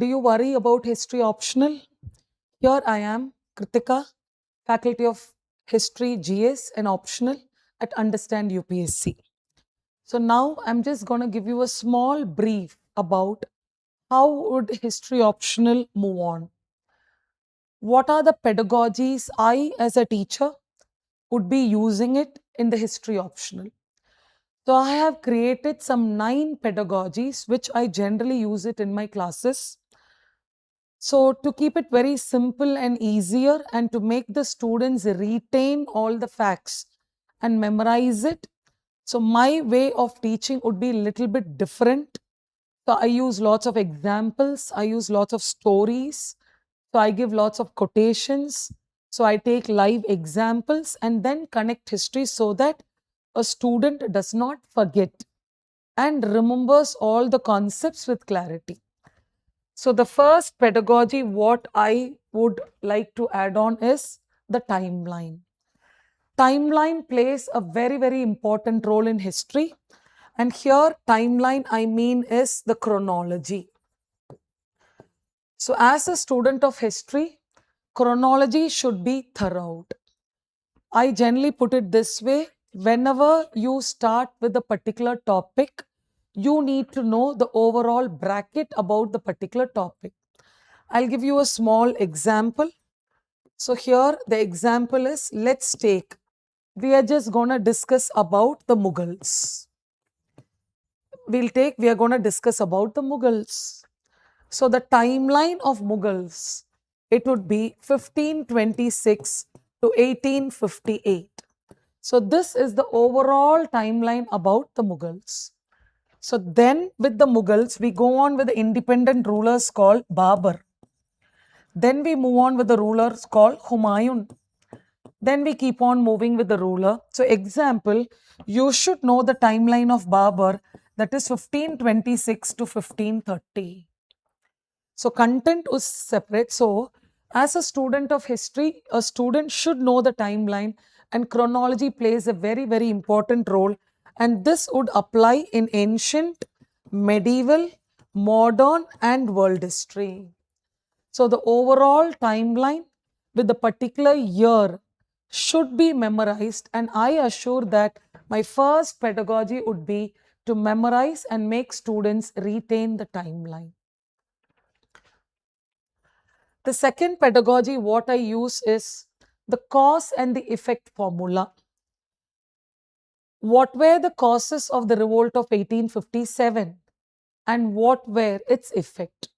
do you worry about history optional? Here I am, Kirthika, Faculty of History GS and optional at UnderStand UPSC. So now I'm just going to give you a small brief about how would history optional move on. What are the pedagogies I as a teacher would be using it in the history optional? So I have created some 9 pedagogies which I generally use it in my classes. So to keep it very simple and easier and to make the students retain all the facts and memorize it. So my way of teaching would be a little bit different. So I use lots of examples, I use lots of stories. So I give lots of quotations. So I take live examples and then connect history so that a student does not forget and remembers all the concepts with clarity. So the first pedagogy what I would like to add on is the timeline. Timeline plays a very, very important role in history. And here timeline I mean is the chronology. So as a student of history, chronology should be thorough. I generally put it this way, whenever you start with a particular topic, you need to know the overall bracket about the particular topic. I'll give you a small example. So here the example is, let's take, we are just going to discuss about the Mughals. We are going to discuss about the Mughals. So the timeline of Mughals, it would be 1526 to 1858. So this is the overall timeline about the Mughals. So then with the Mughals, we go on with the independent rulers called Babur. Then we move on with the rulers called Humayun. Then we keep on moving with the ruler. So example, you should know the timeline of Babur, that is 1526 to 1530. So content is separate. So as a student of history, a student should know the timeline, and chronology plays a very, very important role. And this would apply in ancient, medieval, modern and world history. So the overall timeline with the particular year should be memorized, and I assure that my first pedagogy would be to memorize and make students retain the timeline. The second pedagogy what I use is the cause and the effect formula. What were the causes of the revolt of 1857 and what were its effect?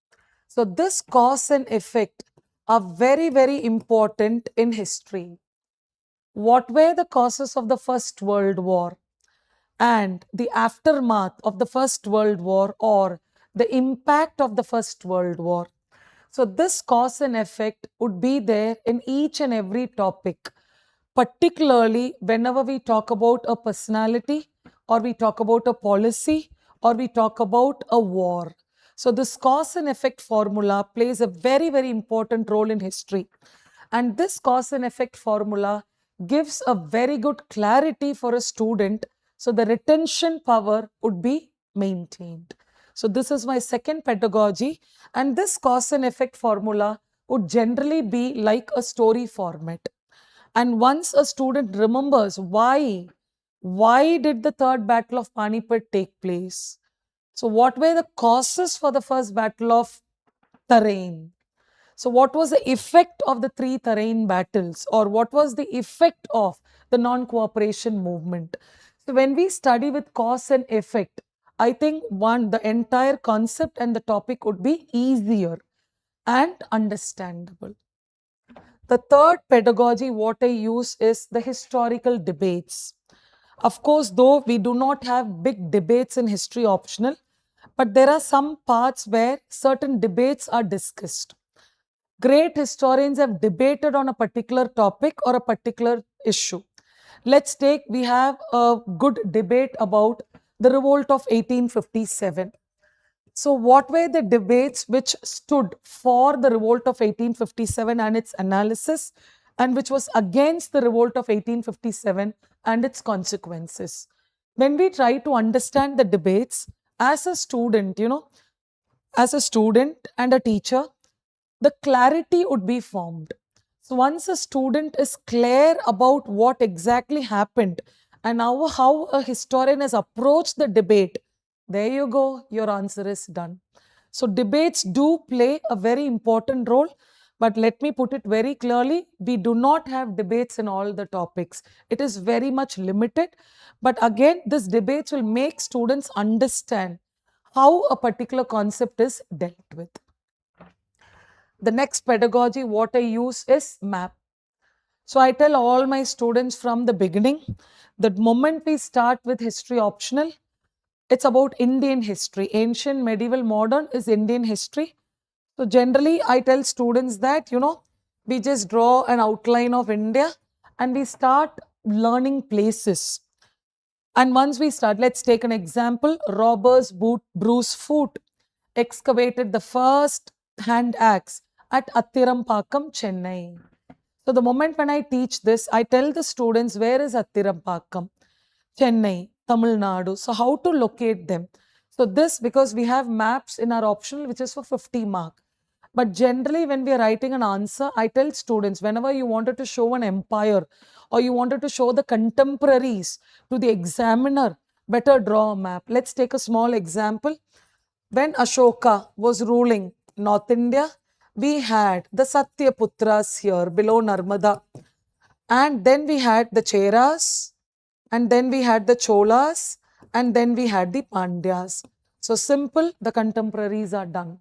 So this cause and effect are very, very important in history. What were the causes of the First World War and the aftermath of the First World War, or the impact of the First World War? So this cause and effect would be there in each and every topic, particularly whenever we talk about a personality, or we talk about a policy, or we talk about a war. So this cause and effect formula plays a very, very important role in history. And this cause and effect formula gives a very good clarity for a student. So the retention power would be maintained. So this is my second pedagogy, and this cause and effect formula would generally be like a story format. And once a student remembers why did the third battle of Panipat take place? So what were the causes for the first battle of Tarain? So what was the effect of the 3 Tarain battles, or what was the effect of the non-cooperation movement? So when we study with cause and effect, I think the entire concept and the topic would be easier and understandable. The third pedagogy what I use is the historical debates. Of course, though we do not have big debates in history optional, but there are some parts where certain debates are discussed. Great historians have debated on a particular topic or a particular issue. Let's take, we have a good debate about the revolt of 1857. So what were the debates which stood for the revolt of 1857 and its analysis, and which was against the revolt of 1857 and its consequences? When we try to understand the debates as a student, as a student and a teacher, the clarity would be formed. So once a student is clear about what exactly happened and how a historian has approached the debate, there you go, your answer is done. So debates do play a very important role, but let me put it very clearly, we do not have debates in all the topics. It is very much limited, but again, this debates will make students understand how a particular concept is dealt with. The next pedagogy, what I use is map. So I tell all my students from the beginning, the moment we start with history optional, it's about Indian history. Ancient, medieval, modern is Indian history. So generally, I tell students that, we just draw an outline of India and we start learning places. And once we start, let's take an example. Robbers Bruce Foot excavated the first hand axe at Attirampakam, Chennai. So the moment when I teach this, I tell the students, where is Attirampakam? Chennai, Tamil Nadu. So how to locate them? So this, because we have maps in our optional, which is for 50 mark. But generally, when we are writing an answer, I tell students, whenever you wanted to show an empire or you wanted to show the contemporaries to the examiner, better draw a map. Let's take a small example. When Ashoka was ruling North India, we had the Satyaputras here below Narmada. And then we had the Cheras, and then we had the Cholas, and then we had the Pandyas. So simple, the contemporaries are done.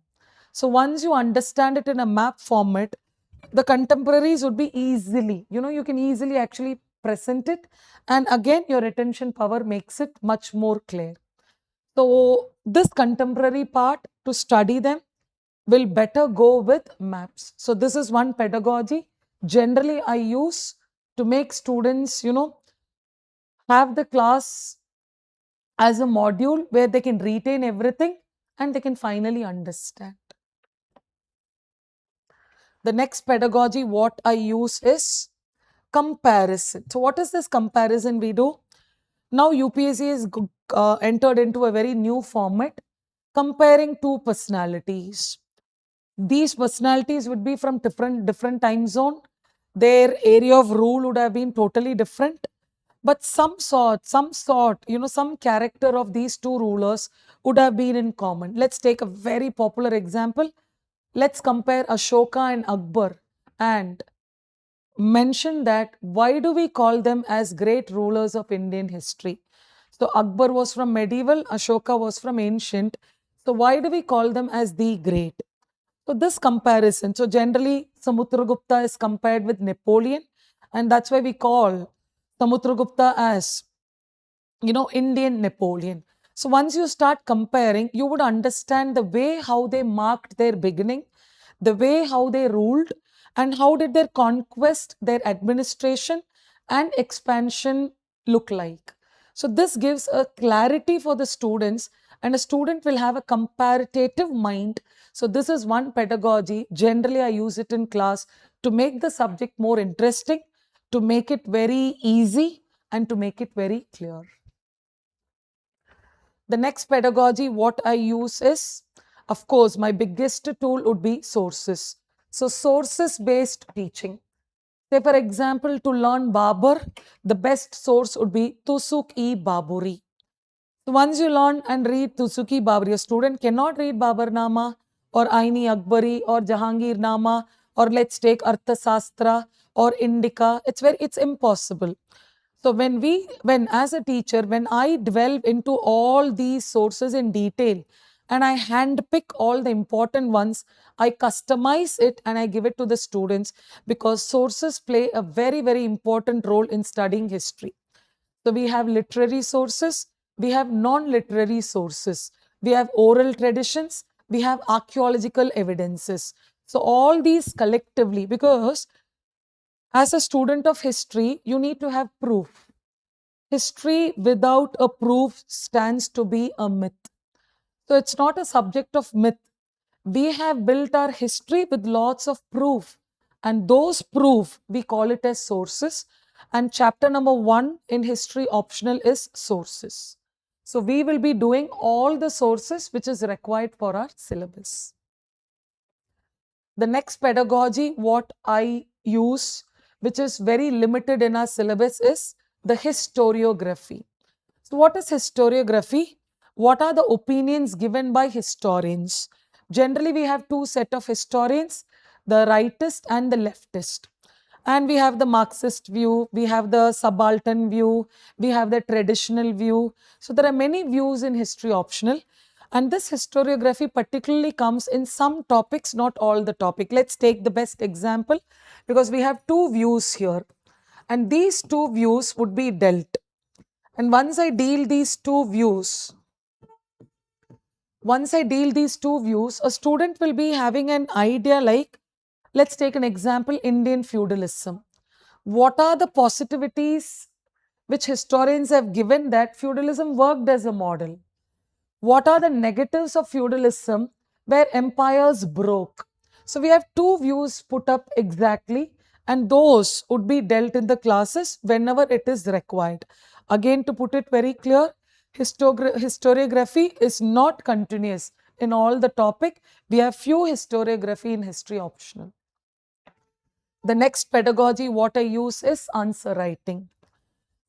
So once you understand it in a map format, the contemporaries would be easily, you can easily actually present it. And again, your retention power makes it much more clear. So this contemporary part, to study them, will better go with maps. So this is one pedagogy generally I use to make students, have the class as a module where they can retain everything and they can finally understand. The next pedagogy, what I use is comparison. So what is this comparison we do? Now UPSC is entered into a very new format, comparing two personalities. These personalities would be from different time zone. Their area of rule would have been totally different. But some character of these two rulers would have been in common. Let's take a very popular example. Let's compare Ashoka and Akbar and mention that why do we call them as great rulers of Indian history? So Akbar was from medieval, Ashoka was from ancient. So why do we call them as the great? So this comparison, so generally Samudragupta is compared with Napoleon, and that's why we call Samudragupta as, Indian Napoleon. So once you start comparing, you would understand the way how they marked their beginning, the way how they ruled, and how did their conquest, their administration, and expansion look like. So this gives a clarity for the students, and a student will have a comparative mind. So this is one pedagogy. Generally, I use it in class to make the subject more interesting, to make it very easy, and to make it very clear. The next pedagogy, what I use is, of course, my biggest tool would be sources. So sources based teaching. Say, for example, to learn Babur, the best source would be Tusuk-i Baburi. So once you learn and read Tusuk-i Baburi, a student cannot read Babarnama or Aini Akbari or Jahangir Nama, or let's take Arthasastra or Indica. It's impossible. So when as a teacher, when I delve into all these sources in detail and I handpick all the important ones, I customize it and I give it to the students, because sources play a very, very important role in studying history. So we have literary sources, we have non-literary sources, we have oral traditions, we have archaeological evidences. So all these collectively, because as a student of history, you need to have proof. History without a proof stands to be a myth. So it's not a subject of myth. We have built our history with lots of proof, and those proof we call it as sources. And chapter number 1 in history optional is sources. So we will be doing all the sources which is required for our syllabus. The next pedagogy what I use, which is very limited in our syllabus, is the historiography. So what is historiography? What are the opinions given by historians? Generally, we have two set of historians, the rightist and the leftist. And we have the Marxist view, we have the subaltern view, we have the traditional view. So there are many views in history optional. And this historiography particularly comes in some topics, not all the topic. Let's take the best example because we have two views here. And these two views would be dealt. And once I deal these two views, a student will be having an idea like, let's take an example, Indian feudalism. What are the positivities which historians have given that feudalism worked as a model? What are the negatives of feudalism where empires broke? So we have two views put up exactly, and those would be dealt in the classes whenever it is required. Again, to put it very clear, historiography is not continuous in all the topic. We have few historiography in history optional. The next pedagogy what I use is answer writing.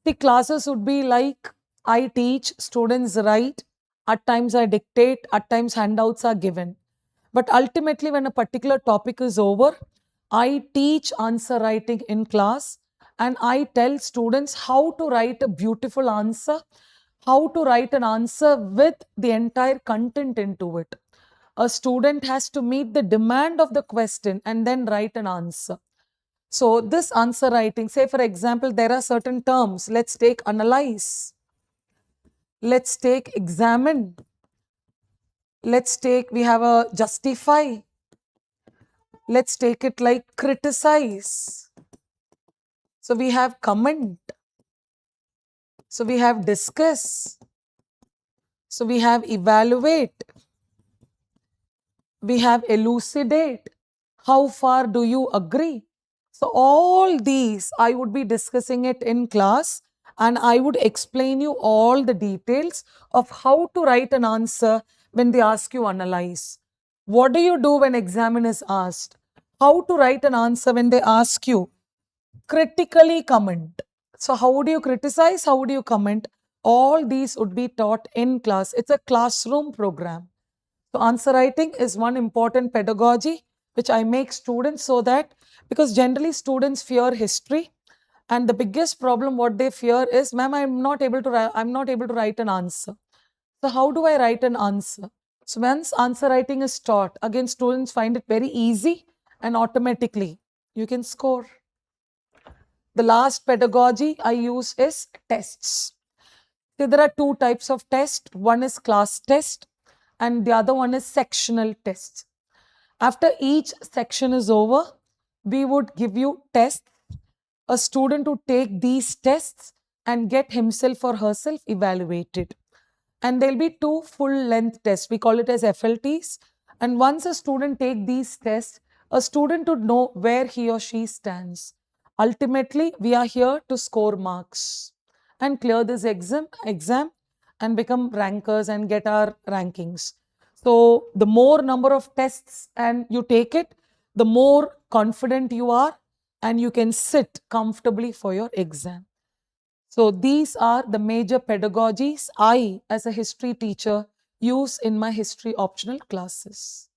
The classes would be like, I teach, students write, at times I dictate, at times handouts are given. But ultimately, when a particular topic is over, I teach answer writing in class and I tell students how to write a beautiful answer, how to write an answer with the entire content into it. A student has to meet the demand of the question and then write an answer. So this answer writing, say for example, there are certain terms. Let's take analyze. Let's take examine. Let's take, we have a justify. Let's take it like criticize. So we have comment. So we have discuss. So we have evaluate. We have elucidate. How far do you agree? So all these I would be discussing it in class and I would explain you all the details of how to write an answer when they ask you analyze. What do you do when examine is asked? How to write an answer when they ask you critically comment. So how would you criticize? How would you comment? All these would be taught in class. It's a classroom program. So answer writing is one important pedagogy which I make students so that, because generally students fear history and the biggest problem what they fear is, ma'am, I'm not able to write an answer. So how do I write an answer? So once answer writing is taught, again students find it very easy and automatically you can score. The last pedagogy I use is tests. So there are two types of tests. One is class test and the other one is sectional tests. After each section is over, we would give you tests. A student would take these tests and get himself or herself evaluated. And there'll be two full length tests. We call it as FLTs. And once a student take these tests, a student would know where he or she stands. Ultimately, we are here to score marks and clear this exam and become rankers and get our rankings. So the more number of tests and you take it, the more confident you are and you can sit comfortably for your exam. So these are the major pedagogies I, as a history teacher, use in my history optional classes.